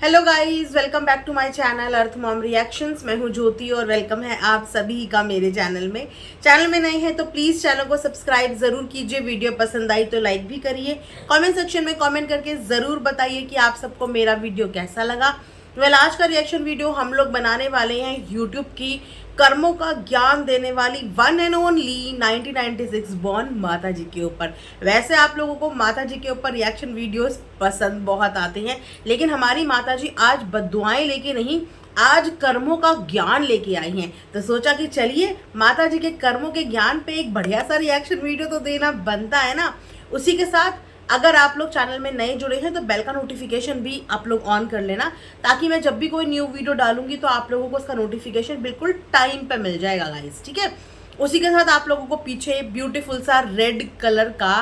Hello guys, welcome back to my channel Earth Mom Reactions. मैं हूं ज्योति और welcome है आप सभी का मेरे चैनल में। चैनल में नए हैं तो प्लीज़ चैनल को सब्सक्राइब ज़रूर कीजिए। वीडियो पसंद आई तो लाइक भी करिए। कमेंट सेक्शन में कमेंट करके ज़रूर बताइए कि आप सबको मेरा वीडियो कैसा लगा। आज का रिएक्शन वीडियो हम लोग बनाने वाले हैं यूट्यूब की कर्मों का ज्ञान देने वाली वन एंड ओनली 1996 बॉर्न माता जी के ऊपर। वैसे आप लोगों को माता जी के ऊपर रिएक्शन वीडियोस पसंद बहुत आते हैं, लेकिन हमारी माता जी आज बद्दुआएं लेके नहीं, आज कर्मों का ज्ञान लेके आई हैं। तो सोचा कि चलिए माता जी के कर्मों के ज्ञान पे एक बढ़िया सा रिएक्शन वीडियो तो देना बनता है ना। उसी के साथ अगर आप लोग चैनल में नए जुड़े हैं तो बेल का नोटिफिकेशन भी आप लोग ऑन कर लेना, ताकि मैं जब भी कोई न्यू वीडियो डालूंगी तो आप लोगों को उसका नोटिफिकेशन बिल्कुल टाइम पे मिल जाएगा गाइस, ठीक है। उसी के साथ आप लोगों को पीछे ब्यूटीफुल सा रेड कलर का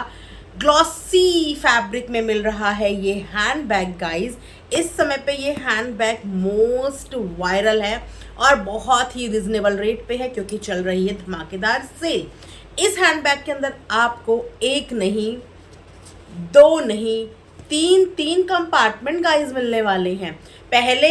ग्लॉसी फैब्रिक में मिल रहा है ये हैंड बैग गाइज। इस समय पे ये हैंड बैग मोस्ट वायरल है और बहुत ही रिजनेबल रेट पे है, क्योंकि चल रही है धमाकेदार सेल। इस हैंड बैग के अंदर आपको एक नहीं, दो नहीं, तीन कंपार्टमेंट गाइस मिलने वाले हैं। पहले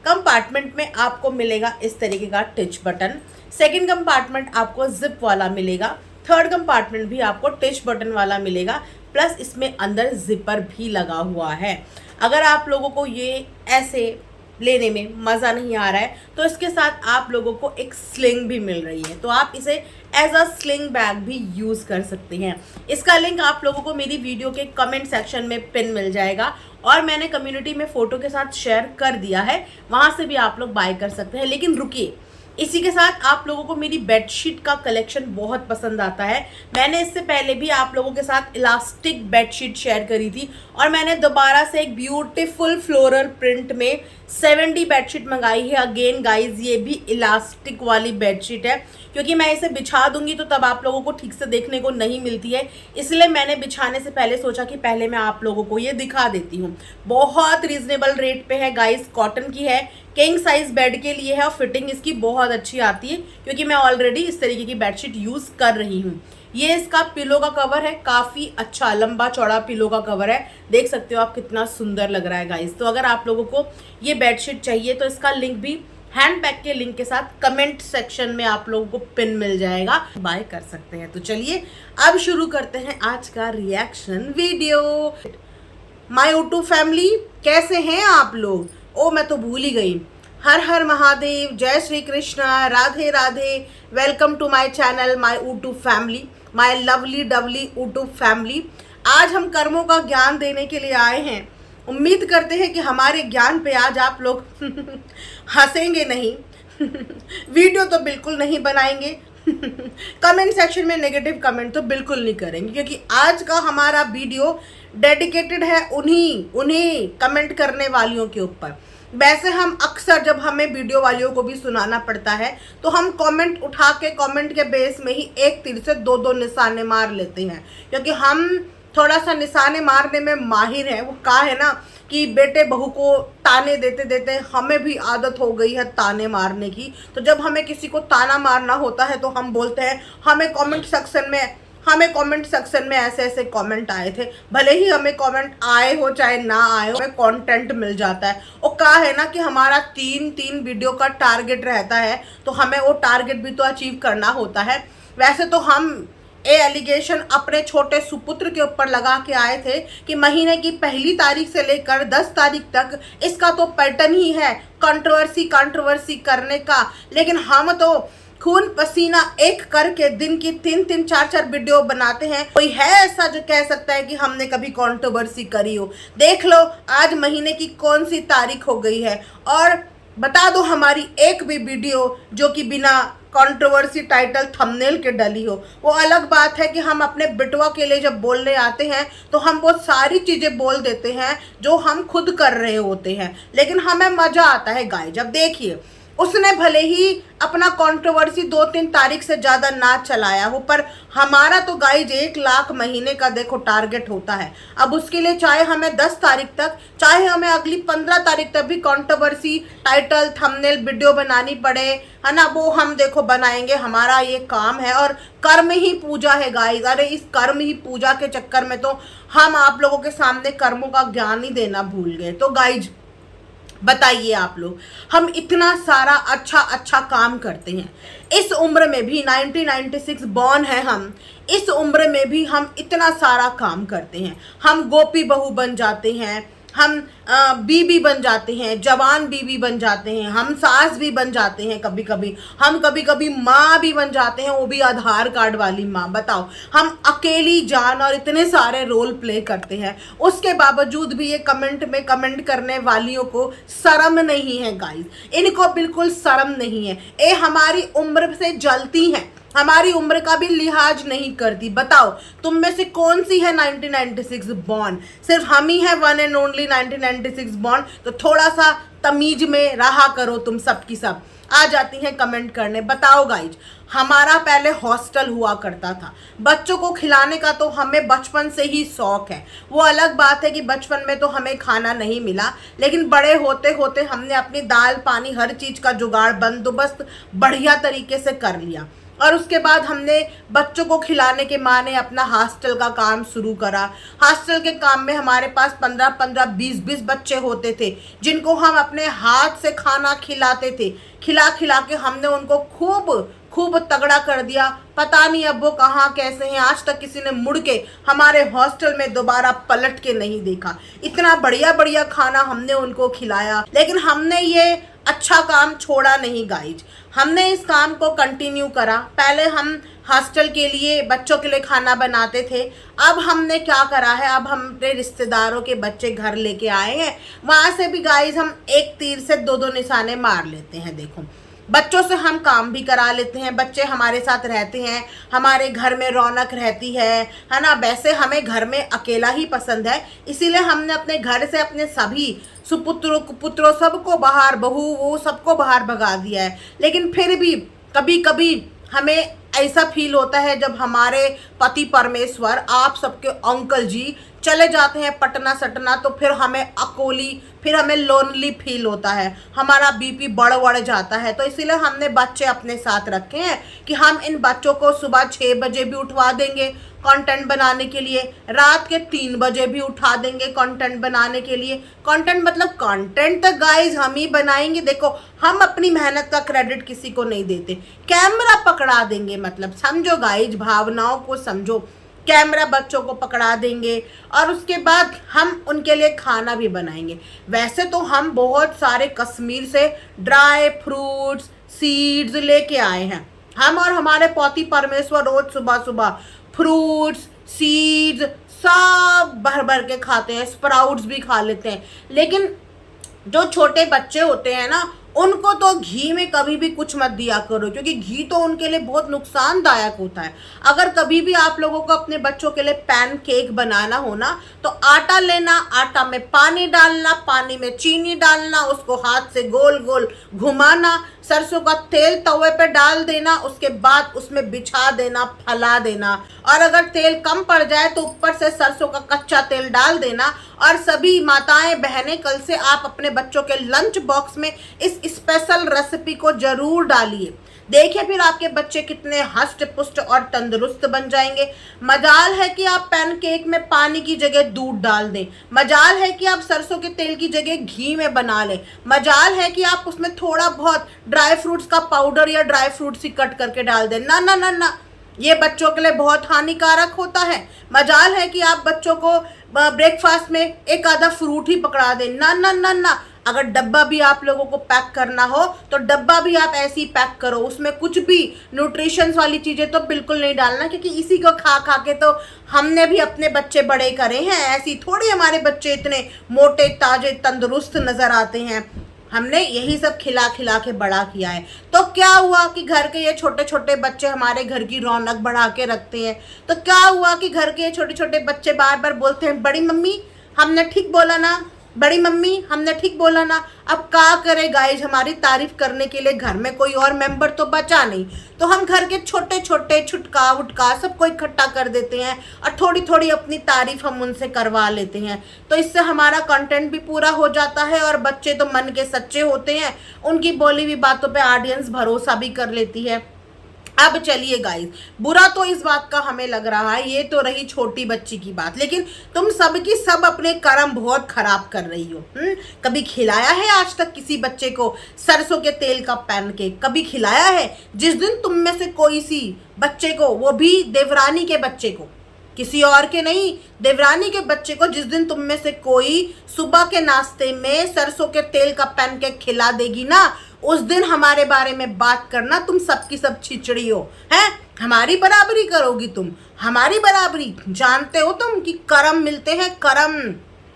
कंपार्टमेंट में आपको मिलेगा इस तरीके का टच बटन, सेकंड कंपार्टमेंट आपको जिप वाला मिलेगा, थर्ड कंपार्टमेंट भी आपको टच बटन वाला मिलेगा, प्लस इसमें अंदर जिपर भी लगा हुआ है। अगर आप लोगों को ये ऐसे लेने में मज़ा नहीं आ रहा है तो इसके साथ आप लोगों को एक स्लिंग भी मिल रही है, तो आप इसे एज अ स्लिंग बैग भी यूज़ कर सकते हैं। इसका लिंक आप लोगों को मेरी वीडियो के कमेंट सेक्शन में पिन मिल जाएगा और मैंने कम्युनिटी में फ़ोटो के साथ शेयर कर दिया है, वहाँ से भी आप लोग बाय कर सकते हैं। लेकिन रुकिए, इसी के साथ आप लोगों को मेरी बेडशीट का कलेक्शन बहुत पसंद आता है। मैंने इससे पहले भी आप लोगों के साथ इलास्टिक बेडशीट शेयर करी थी और मैंने दोबारा से एक ब्यूटीफुल फ्लोरल प्रिंट में 70 बेडशीट मंगाई है। अगेन गाइज ये भी इलास्टिक वाली बेडशीट है, क्योंकि मैं इसे बिछा दूंगी तो तब आप लोगों को ठीक से देखने को नहीं मिलती है, इसलिए मैंने बिछाने से पहले सोचा कि पहले मैं आप लोगों को ये दिखा देती हूँ। बहुत रीजनेबल रेट पे है गाइज, कॉटन की है, किंग साइज बेड के लिए है और फिटिंग इसकी बहुत अच्छी आती है, क्योंकि मैं ऑलरेडी इस तरीके की बेडशीट यूज़ कर रही हूँ। ये इसका पिलो का कवर है, काफ़ी अच्छा लंबा चौड़ा पिलो का कवर है, देख सकते हो आप कितना सुंदर लग रहा है गाइस। तो अगर आप लोगों को ये बेडशीट चाहिए तो इसका लिंक भी हैंड बैग के लिंक के साथ कमेंट सेक्शन में आप लोगों को पिन मिल जाएगा, बाय कर सकते हैं। तो चलिए अब शुरू करते हैं आज का reaction video. My YouTube family, कैसे हैं आप लोग? ओ मैं तो भूल ही गई। हर हर महादेव, जय Shri Krishna, Radhe Radhe. Welcome to my channel, my YouTube family, my lovely dovely YouTube family. आज हम कर्मों का ज्ञान देने के लिए आए हैं। उम्मीद करते हैं कि हमारे ज्ञान पे आज आप लोग हंसेंगे नहीं वीडियो तो बिल्कुल नहीं बनाएंगे कमेंट सेक्शन में नेगेटिव कमेंट तो बिल्कुल नहीं करेंगे, क्योंकि आज का हमारा वीडियो डेडिकेटेड है उन्हीं कमेंट करने वालियों के ऊपर। वैसे हम अक्सर जब हमें वीडियो वालियों को भी सुनाना पड़ता है तो हम कमेंट उठा के कमेंट के बेस में ही एक तीर से दो निशाने मार लेते हैं, क्योंकि हम थोड़ा सा निशाने मारने में माहिर हैं। वो कहा है ना कि बेटे बहू को ताने देते देते हमें भी आदत हो गई है ताने मारने की। तो जब हमें किसी को ताना मारना होता है तो हम बोलते हैं हमें कमेंट सेक्शन में ऐसे ऐसे कमेंट आए थे। भले ही हमें कमेंट आए हो चाहे ना आए हो, हमें कंटेंट मिल जाता है। और कहा है ना कि हमारा तीन वीडियो का टारगेट रहता है, तो हमें वो टारगेट भी तो अचीव करना होता है। वैसे तो हम एलिगेशन अपने छोटे सुपुत्र के ऊपर लगा के आए थे कि महीने की पहली तारीख से लेकर 10 तारीख तक इसका तो पैटर्न ही है कंट्रोवर्सी करने का। लेकिन हम तो खून पसीना एक करके दिन की 3-3 4-4 वीडियो बनाते हैं। कोई है ऐसा जो कह सकता है कि हमने कभी कंट्रोवर्सी करी हो? देख लो आज महीने की कौन सी तारीख हो गई है और बता दो हमारी एक भी वीडियो जो कि बिना कंट्रोवर्सी टाइटल थंबनेल के डली हो। वो अलग बात है कि हम अपने बिटवा के लिए जब बोलने आते हैं तो हम वो सारी चीज़ें बोल देते हैं जो हम खुद कर रहे होते हैं, लेकिन हमें मज़ा आता है गाइस। जब देखिए उसने भले ही अपना कंट्रोवर्सी 2-3 तारीख से ज़्यादा ना चलाया हो, पर हमारा तो गाइज 1 लाख महीने का देखो टारगेट होता है। अब उसके लिए चाहे हमें 10 तारीख तक, चाहे हमें अगली 15 तारीख तक भी कंट्रोवर्सी टाइटल थंबनेल वीडियो बनानी पड़े, है ना, वो हम देखो बनाएंगे। हमारा ये काम है और कर्म ही पूजा है गाइज। अरे इस कर्म ही पूजा के चक्कर में तो हम आप लोगों के सामने कर्मों का ज्ञान ही देना भूल गए। तो गाइज बताइए आप लोग, हम इतना सारा अच्छा अच्छा काम करते हैं। इस उम्र में भी 1996 बॉर्न है हम, इस उम्र में भी हम इतना सारा काम करते हैं। हम गोपी बहू बन जाते हैं, हम बीबी बन जाते हैं, जवान बीबी बन जाते हैं, हम सास भी बन जाते हैं, कभी कभी हम कभी कभी माँ भी बन जाते हैं, वो भी आधार कार्ड वाली माँ। बताओ, हम अकेली जान और इतने सारे रोल प्ले करते हैं, उसके बावजूद भी ये कमेंट में कमेंट करने वालियों को शर्म नहीं है गाइस, इनको बिल्कुल शर्म नहीं है। ये हमारी उम्र से जलती हैं, हमारी उम्र का भी लिहाज नहीं करती। बताओ, तुम में से कौन सी है 1996 बॉर्न? सिर्फ हम ही है वन एंड ओनली 1996 बॉर्न। तो थोड़ा सा तमीज में रहा करो तुम सब की सब। आ जाती हैं कमेंट करने। बताओ गाइज, हमारा पहले हॉस्टल हुआ करता था, बच्चों को खिलाने का तो हमें बचपन से ही शौक है। वो अलग बात है कि बचपन में तो हमें खाना नहीं मिला, लेकिन बड़े होते होते हमने अपनी दाल पानी हर चीज़ का जुगाड़ बंदोबस्त बढ़िया तरीके से कर लिया। और उसके बाद हमने बच्चों को खिलाने के माने अपना हॉस्टल का काम शुरू करा। हॉस्टल के काम में हमारे पास 15-15, 20-20 बच्चे होते थे, जिनको हम अपने हाथ से खाना खिलाते थे। खिला खिला के हमने उनको खूब खूब तगड़ा कर दिया। पता नहीं अब वो कहाँ कैसे हैं, आज तक किसी ने मुड़ के हमारे हॉस्टल में दोबारा पलट के नहीं देखा। इतना बढ़िया बढ़िया खाना हमने उनको खिलाया, लेकिन हमने ये अच्छा काम छोड़ा नहीं गाइज, हमने इस काम को कंटिन्यू करा। पहले हम हॉस्टल के लिए बच्चों के लिए खाना बनाते थे, अब हमने क्या करा है, अब हम अपने रिश्तेदारों के बच्चे घर लेके आए हैं, वहाँ से भी गाइज हम एक तीर से दो दो निशाने मार लेते हैं। देखो, बच्चों से हम काम भी करा लेते हैं, बच्चे हमारे साथ रहते हैं, हमारे घर में रौनक रहती है ना। वैसे हमें घर में अकेला ही पसंद है, इसीलिए हमने अपने घर से अपने सभी सुपुत्रों पुत्रों सबको बाहर, बहू वो सबको बाहर भगा दिया है। लेकिन फिर भी कभी कभी हमें ऐसा फील होता है जब हमारे पति परमेश्वर, आप सबके अंकल जी चले जाते हैं पटना सटना, तो फिर हमें अकेली, फिर हमें लोनली फील होता है, हमारा बीपी बढ़ जाता है। तो इसीलिए हमने बच्चे अपने साथ रखे हैं कि हम इन बच्चों को सुबह 6 बजे भी उठवा देंगे कंटेंट बनाने के लिए, रात के 3 बजे भी उठा देंगे कंटेंट बनाने के लिए। कंटेंट मतलब कंटेंट तो गाइज हम ही बनाएंगे। देखो, हम अपनी मेहनत का क्रेडिट किसी को नहीं देते, कैमरा पकड़ा देंगे, मतलब समझो गाइज, भावनाओं को समझो। कैमरा बच्चों को पकड़ा देंगे और उसके बाद हम उनके लिए खाना भी बनाएंगे। वैसे तो हम बहुत सारे कश्मीर से ड्राई फ्रूट्स सीड्स लेके आए हैं, हम और हमारे पति परमेश्वर रोज सुबह सुबह फ्रूट्स सीड्स सब भर भर के खाते हैं, स्प्राउट्स भी खा लेते हैं। लेकिन जो छोटे बच्चे होते हैं ना, उनको तो घी में कभी भी कुछ मत दिया करो, क्योंकि घी तो उनके लिए बहुत नुकसानदायक होता है। अगर कभी भी आप लोगों को अपने बच्चों के लिए पैन केक बनाना हो ना, तो आटा लेना, आटा में पानी डालना, पानी में चीनी डालना, उसको हाथ से गोल गोल घुमाना, सरसों का तेल तवे पे डाल देना, उसके बाद उसमें बिछा देना, फैला देना, और अगर तेल कम पड़ जाए तो ऊपर से सरसों का कच्चा तेल डाल देना। और सभी माताएं बहनें, कल से आप अपने बच्चों के लंच बॉक्स में इस स्पेशल रेसिपी को जरूर डालिए। देखिए फिर आपके बच्चे कितने हष्ट पुष्ट और तंदुरुस्त बन जाएंगे। मजाल है कि आप पैनकेक में पानी की जगह दूध डाल दें, मजाल है कि आप सरसों के तेल की जगह घी में बना लें, मजाल है कि आप उसमें थोड़ा बहुत ड्राई फ्रूट्स का पाउडर या ड्राई फ्रूट्स ही कट करके डाल दें। ना ना ना ना, ये बच्चों के लिए बहुत हानिकारक होता है। मजाल है कि आप बच्चों को ब्रेकफास्ट में एक आधा फ्रूट ही पकड़ा दें। ना ना ना ना, अगर डब्बा भी आप लोगों को पैक करना हो तो डब्बा भी आप ऐसे ही पैक करो, उसमें कुछ भी न्यूट्रिशंस वाली चीज़ें तो बिल्कुल नहीं डालना, क्योंकि इसी को खा खा के तो हमने भी अपने बच्चे बड़े करे हैं। ऐसी थोड़ी हमारे बच्चे इतने मोटे ताजे तंदुरुस्त नज़र आते हैं, हमने यही सब खिला खिला के बड़ा किया है। तो क्या हुआ कि घर के ये छोटे छोटे बच्चे हमारे घर की रौनक बढ़ा के रखते हैं। तो क्या हुआ कि घर के ये छोटे छोटे बच्चे बार बार बोलते हैं, बड़ी मम्मी हमने ठीक बोला ना, बड़ी मम्मी हमने ठीक बोला ना। अब क्या करे गाइज, हमारी तारीफ करने के लिए घर में कोई और मेंबर तो बचा नहीं, तो हम घर के छोटे छोटे छुटका उटका सबको इकट्ठा कर देते हैं और थोड़ी थोड़ी अपनी तारीफ हम उनसे करवा लेते हैं। तो इससे हमारा कंटेंट भी पूरा हो जाता है और बच्चे तो मन के सच्चे होते हैं, उनकी बोली हुई बातों पे ऑडियंस भरोसा भी कर लेती है। अब चलिए गाइस, बुरा तो इस बात का हमें लग रहा है, ये तो रही छोटी बच्ची की बात, लेकिन तुम सब की सब अपने कर्म बहुत खराब कर रही हो। कभी खिलाया है आज तक किसी बच्चे को सरसों के तेल का पैनकेक? कभी खिलाया है? जिस दिन तुम में से कोई सी बच्चे को, वो भी देवरानी के बच्चे को, किसी और के नहीं, देवरानी के बच्चे को, जिस दिन तुम में से कोई सुबह के नाश्ते में सरसों के तेल का पैनकेक खिला देगी ना, उस दिन हमारे बारे में बात करना तुम सबकी सब छिचड़ी हो, हैं? हमारी बराबरी करोगी तुम? हमारी बराबरी? जानते हो तुम कि कर्म मिलते हैं, कर्म।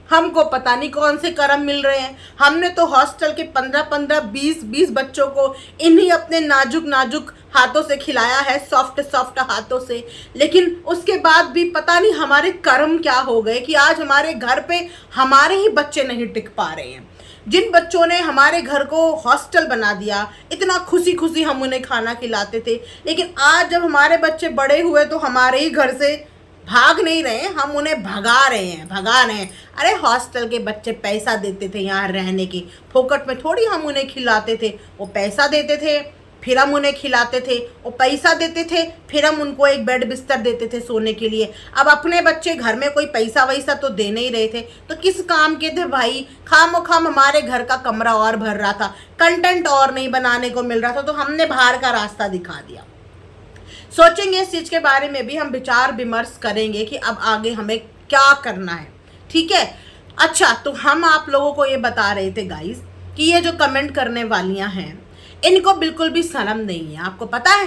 हमको पता नहीं कौन से कर्म मिल रहे हैं। हमने तो हॉस्टल के 15-15, 20-20 बच्चों को इन्हीं अपने नाजुक नाजुक हाथों से खिलाया है, सॉफ्ट सॉफ्ट हाथों से, लेकिन उसके बाद भी पता नहीं हमारे कर्म क्या हो गए कि आज हमारे घर पे हमारे ही बच्चे नहीं टिक पा रहे हैं। जिन बच्चों ने हमारे घर को हॉस्टल बना दिया, इतना खुशी खुशी हम उन्हें खाना खिलाते थे, लेकिन आज जब हमारे बच्चे बड़े हुए तो हमारे ही घर से भाग नहीं रहे, हम उन्हें भगा रहे हैं। अरे हॉस्टल के बच्चे पैसा देते थे यहाँ रहने की, फोकट में थोड़ी हम उन्हें खिलाते थे। वो पैसा देते थे, फिर हम उन्हें खिलाते थे, वो पैसा देते थे, फिर हम उनको एक बेड बिस्तर देते थे सोने के लिए। अब अपने बच्चे घर में कोई पैसा वैसा तो दे नहीं रहे थे, तो किस काम के थे भाई? खामोखाम हमारे घर का कमरा और भर रहा था, कंटेंट और नहीं बनाने को मिल रहा था, तो हमने बाहर का रास्ता दिखा दिया। सोचेंगे इस चीज़ के बारे में भी हम विचार विमर्श करेंगे कि अब आगे हमें क्या करना है, ठीक है? अच्छा, तो हम आप लोगों को ये बता रहे थे गाइस कि ये जो कमेंट करने वालियां हैं, इनको बिल्कुल भी शर्म नहीं है। आपको पता है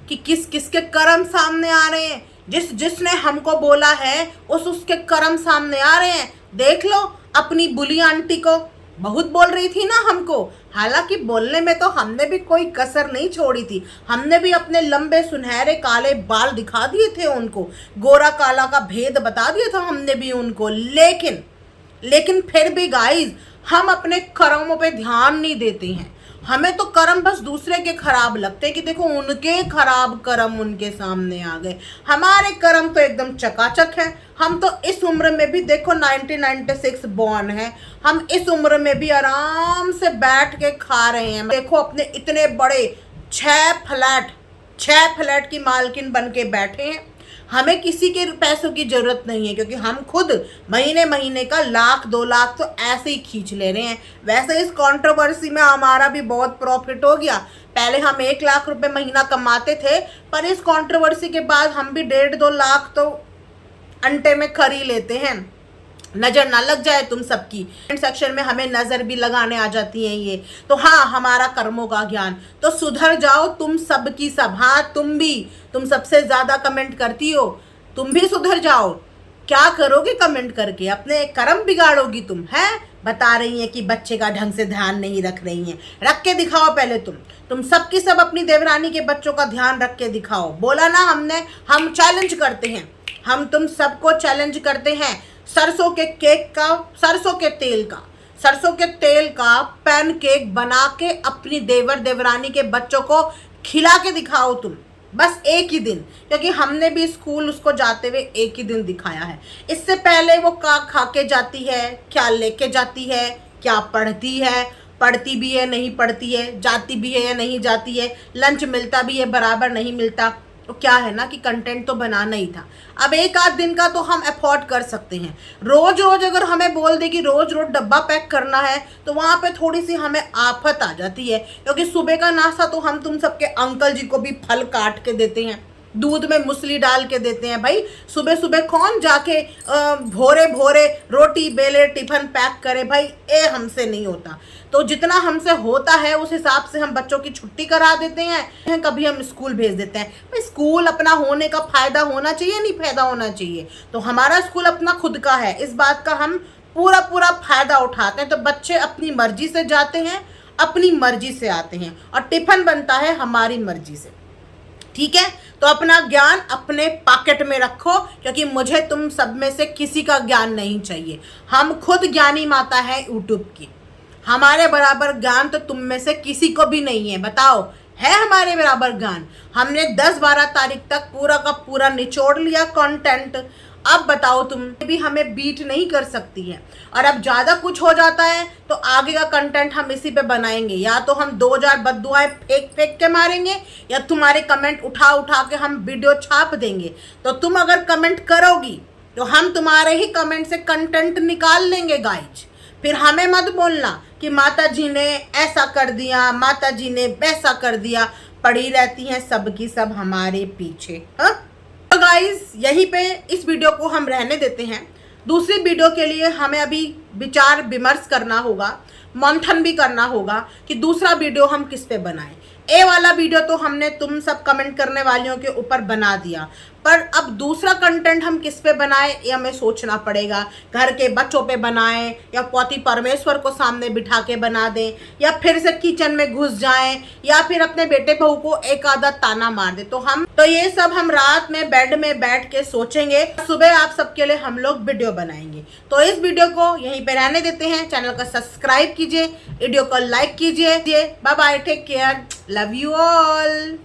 कि किस किस के कर्म सामने आ रहे हैं? जिसने हमको बोला है उसके कर्म सामने आ रहे हैं। देख लो अपनी बुली आंटी को, बहुत बोल रही थी ना हमको, हालांकि बोलने में तो हमने भी कोई कसर नहीं छोड़ी थी। हमने भी अपने लंबे सुनहरे काले बाल दिखा दिए थे उनको, गोरा काला का भेद बता दिया था हमने भी उनको, लेकिन फिर भी गाइस हम अपने कर्मों पे ध्यान नहीं देते हैं। हमें तो कर्म बस दूसरे के खराब लगते हैं कि देखो उनके खराब कर्म उनके सामने आ गए, हमारे कर्म तो एकदम चकाचक है। हम तो इस उम्र में भी देखो 1996 बॉर्न है, हम इस उम्र में भी आराम से बैठ के खा रहे हैं। देखो अपने इतने बड़े 6 फ्लैट की मालकिन बन के बैठे हैं। हमें किसी के पैसों की जरूरत नहीं है, क्योंकि हम खुद महीने का 1-2 लाख तो ऐसे ही खींच ले रहे हैं। वैसे इस कंट्रोवर्सी में हमारा भी बहुत प्रॉफिट हो गया। पहले हम 1 लाख रुपए महीना कमाते थे, पर इस कंट्रोवर्सी के बाद हम भी 1.5-2 लाख तो अंटे में खरी लेते हैं। नजर ना लग जाए तुम सबकी। कमेंट सेक्शन में हमें नजर भी लगाने आ जाती हैं ये, तो हाँ, हमारा कर्मों का ज्ञान। तो सुधर जाओ तुम सब की सब। हाँ, तुम सबसे ज्यादा कमेंट करती हो, तुम भी सुधर जाओ। क्या करोगे कमेंट करके? अपने कर्म बिगाड़ोगी तुम, हैं? बता रही हैं कि बच्चे का ढंग से ध्यान नहीं रख रही हैं, रख के दिखाओ पहले तुम सब की सब अपनी देवरानी के बच्चों का ध्यान रख के दिखाओ। बोला ना हमने, हम चैलेंज करते हैं, हम तुम सबको चैलेंज करते हैं। सरसों के तेल का पैनकेक बना के अपनी देवरानी के बच्चों को खिला के दिखाओ तुम, बस एक ही दिन, क्योंकि हमने भी स्कूल उसको जाते हुए एक ही दिन दिखाया है। इससे पहले वो क्या खा के जाती है, क्या लेके जाती है, क्या पढ़ती है, पढ़ती भी है नहीं पढ़ती है, जाती भी है या नहीं जाती है, लंच मिलता भी है बराबर नहीं मिलता, तो क्या है ना कि कंटेंट तो बनाना ही था। अब 1-8 दिन का तो हम अफोर्ड कर सकते हैं। रोज अगर हमें बोल दे कि रोज डब्बा पैक करना है, तो वहाँ पे थोड़ी सी हमें आफत आ जाती है, क्योंकि सुबह का नाश्ता तो हम तुम सबके अंकल जी को भी फल काट के देते हैं, दूध में मूसली डाल के देते हैं। भाई सुबह सुबह कौन जाके भोरे रोटी बेले टिफिन पैक करे? भाई ये हमसे नहीं होता। तो जितना हमसे होता है उस हिसाब से हम बच्चों की छुट्टी करा देते हैं, कभी हम स्कूल भेज देते हैं। भाई स्कूल अपना होने का फायदा होना चाहिए, नहीं फायदा होना चाहिए। तो हमारा स्कूल अपना खुद का है, इस बात का हम पूरा फायदा उठाते हैं। तो बच्चे अपनी मर्जी से जाते हैं, अपनी मर्जी से आते हैं, और टिफिन बनता है हमारी मर्जी से, ठीक है? तो अपना ज्ञान अपने पॉकेट में रखो, क्योंकि मुझे तुम सब में से किसी का ज्ञान नहीं चाहिए। हम खुद ज्ञानी माता है यूट्यूब की, हमारे बराबर ज्ञान तो तुम में से किसी को भी नहीं है। बताओ, है हमारे बराबर ज्ञान? हमने 10-12 तारीख तक पूरा का पूरा निचोड़ लिया कंटेंट। अब बताओ, तुम भी हमें बीट नहीं कर सकती है। और अब ज़्यादा कुछ हो जाता है तो आगे का कंटेंट हम इसी पे बनाएंगे, या तो हम 2000 बद्दुआएं फेंक फेंक के मारेंगे, या तुम्हारे कमेंट उठा उठा के हम वीडियो छाप देंगे। तो तुम अगर कमेंट करोगी तो हम तुम्हारे ही कमेंट से कंटेंट निकाल लेंगे गाइज। फिर हमें मत बोलना कि माता जी ने ऐसा कर दिया, माता जी ने वैसा कर दिया। पड़ी रहती हैं सबकी सब हमारे पीछे। हाँ, तो गाइज यहीं पे इस वीडियो को हम रहने देते हैं। दूसरी वीडियो के लिए हमें अभी विचार विमर्श करना होगा, मंथन भी करना होगा कि दूसरा वीडियो हम किस पे बनाएं। ए वाला वीडियो तो हमने तुम सब कमेंट करने वालियों के ऊपर बना दिया, पर अब दूसरा कंटेंट हम किस पे बनाएं ये हमें सोचना पड़ेगा। घर के बच्चों पे बनाएं, या पति परमेश्वर को सामने बिठा के बना दें, या फिर से किचन में घुस जाएं, या फिर अपने बेटे बहू को एक आधा ताना मार दे। तो ये सब हम रात में बेड में बैठ के सोचेंगे, सुबह आप सबके लिए हम लोग वीडियो बनाएंगे। तो इस वीडियो को यहीं पे रहने देते हैं। चैनल को सब्सक्राइब कीजिए, वीडियो को लाइक कीजिए। Bye bye, take care, love you all.